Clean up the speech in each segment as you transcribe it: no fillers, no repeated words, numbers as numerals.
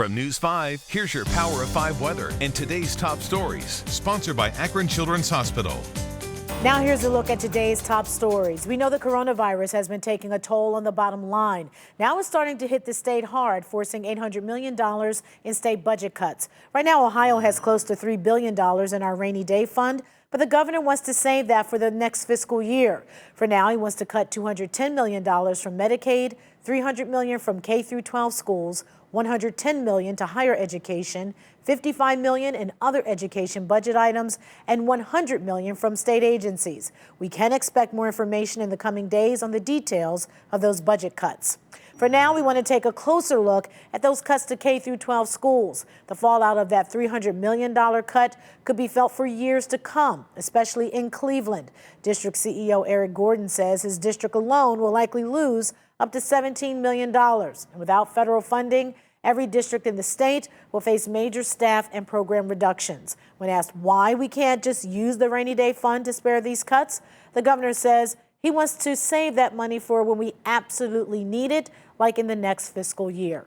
From News 5, here's your Power of 5 weather and today's top stories. Sponsored by Akron Children's Hospital. Now here's a look at today's top stories. We know the coronavirus has been taking a toll on the bottom line. Now it's starting to hit the state hard, forcing $800 million in state budget cuts. Right now, Ohio has close to $3 billion in our rainy day fund, but the governor wants to save that for the next fiscal year. For now, he wants to cut $210 million from Medicaid, $300 million from K through 12 schools, $110 million to higher education, $55 million in other education budget items, and $100 million from state agencies. We can expect more information in the coming days on the details of those budget cuts. For now, we want to take a closer look at those cuts to K through 12 schools. The fallout of that $300 million cut could be felt for years to come, especially in Cleveland. District CEO Eric Gordon says his district alone will likely lose up to $17 million. And without federal funding, every district in the state will face major staff and program reductions. When asked why we can't just use the rainy day fund to spare these cuts, the governor says he wants to save that money for when we absolutely need it, like in the next fiscal year.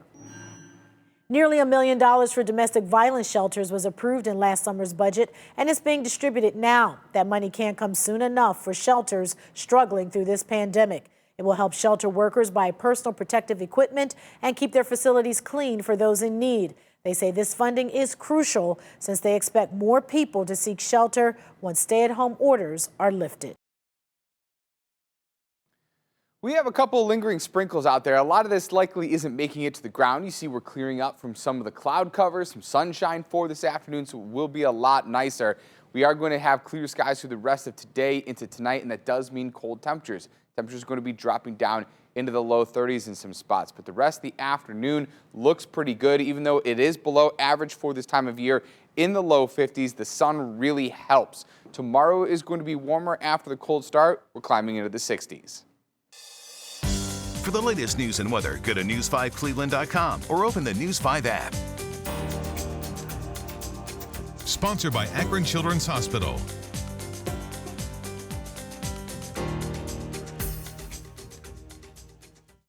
Nearly $1 million for domestic violence shelters was approved in last summer's budget, and it's being distributed now. That money can't come soon enough for shelters struggling through this pandemic. It will help shelter workers buy personal protective equipment and keep their facilities clean for those in need. They say this funding is crucial since they expect more people to seek shelter once stay-at-home orders are lifted. We have a couple of lingering sprinkles out there. A lot of this likely isn't making it to the ground. You see we're clearing up from some of the cloud cover, some sunshine for this afternoon, so it will be a lot nicer. We are going to have clear skies through the rest of today into tonight, and that does mean cold temperatures. Temperatures are going to be dropping down into the low 30s in some spots, but the rest of the afternoon looks pretty good, even though it is below average for this time of year. In the low 50s, the sun really helps. Tomorrow is going to be warmer after the cold start. We're climbing into the 60s. For the latest news and weather, go to news5cleveland.com or open the News 5 app. Sponsored by Akron Children's Hospital.